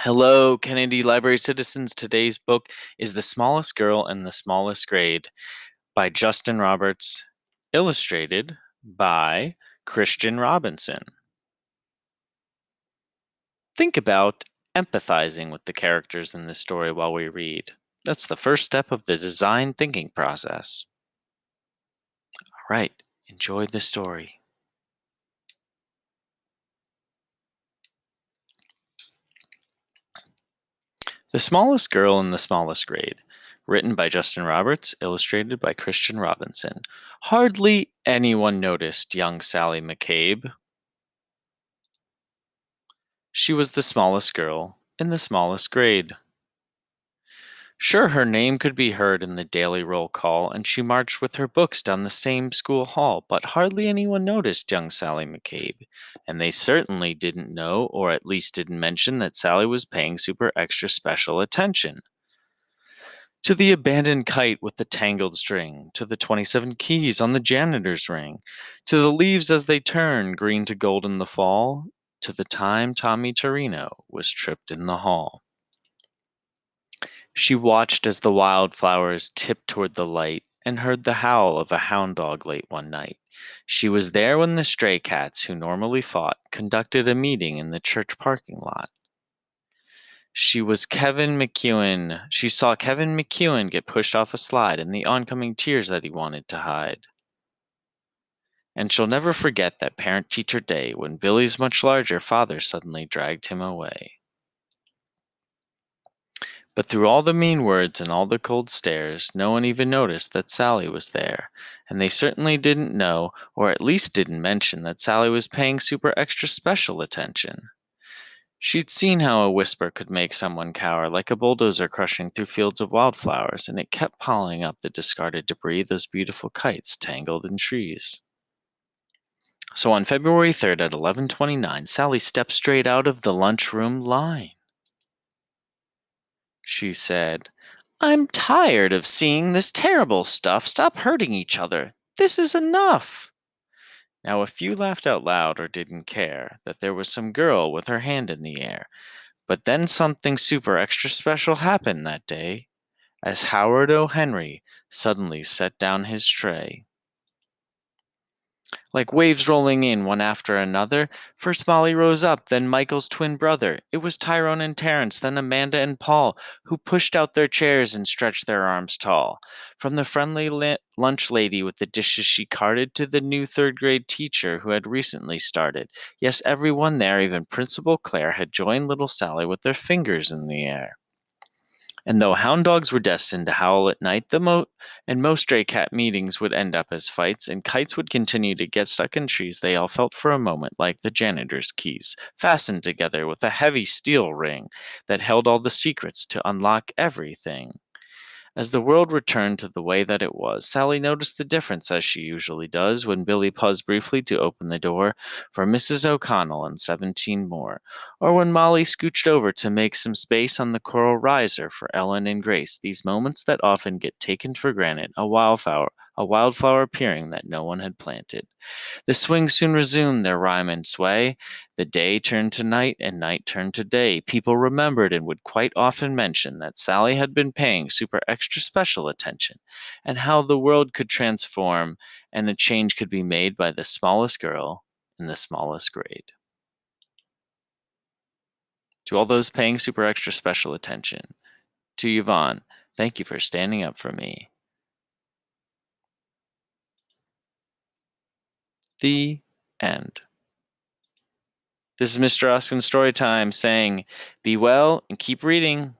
Hello, Kennedy Library citizens. Today's book is The Smallest Girl in the Smallest Grade by Justin Roberts, illustrated by Christian Robinson. Think about empathizing with the characters in this story while we read. That's the first step of the design thinking process. All right, enjoy the story. The Smallest Girl in the Smallest Grade, written by Justin Roberts, illustrated by Christian Robinson. Hardly anyone noticed young Sally McCabe. She was the smallest girl in the smallest grade. Sure, her name could be heard in the daily roll call, and she marched with her books down the same school hall, but hardly anyone noticed young Sally McCabe, and they certainly didn't know, or at least didn't mention, that Sally was paying super extra special attention. To the abandoned kite with the tangled string, to the 27 keys on the janitor's ring, to the leaves as they turn green to gold in the fall, to the time Tommy Torino was tripped in the hall. She watched as the wildflowers tipped toward the light and heard the howl of a hound dog late one night. She was there when the stray cats, who normally fought, conducted a meeting in the church parking lot. She saw Kevin McEwen get pushed off a slide and the oncoming tears that he wanted to hide. And she'll never forget that parent-teacher day when Billy's much larger father suddenly dragged him away. But through all the mean words and all the cold stares, no one even noticed that Sally was there, and they certainly didn't know, or at least didn't mention, that Sally was paying super extra special attention. She'd seen how a whisper could make someone cower, like a bulldozer crushing through fields of wildflowers, and it kept piling up the discarded debris, those beautiful kites tangled in trees. So on February 3rd at 11:29, Sally stepped straight out of the lunchroom line. She said, "I'm tired of seeing this terrible stuff. Stop hurting each other. This is enough." Now a few laughed out loud or didn't care that there was some girl with her hand in the air. But then something super extra special happened that day, as Howard O. Henry suddenly set down his tray. Like waves rolling in one after another, first Molly rose up, then Michael's twin brother. It was Tyrone and Terence, then Amanda and Paul, who pushed out their chairs and stretched their arms tall. From the friendly lunch lady with the dishes she carted to the new third-grade teacher who had recently started. Yes, everyone there, even Principal Claire, had joined little Sally with their fingers in the air. And though hound dogs were destined to howl at night, most stray cat meetings would end up as fights, and kites would continue to get stuck in trees, they all felt for a moment like the janitor's keys, fastened together with a heavy steel ring that held all the secrets to unlock everything. As the world returned to the way that it was, Sally noticed the difference, as she usually does, when Billy paused briefly to open the door for Mrs. O'Connell and 17 more, or when Molly scooched over to make some space on the coral riser for Ellen and Grace, these moments that often get taken for granted, a wildflower appearing that no one had planted. The swings soon resumed their rhyme and sway. The day turned to night, and night turned to day. People remembered and would quite often mention that Sally had been paying super extra special attention, and how the world could transform and a change could be made by the smallest girl in the smallest grade. To all those paying super extra special attention, to Yvonne, thank you for standing up for me. The end. This is Mr. Oskin Storytime saying, be well and keep reading.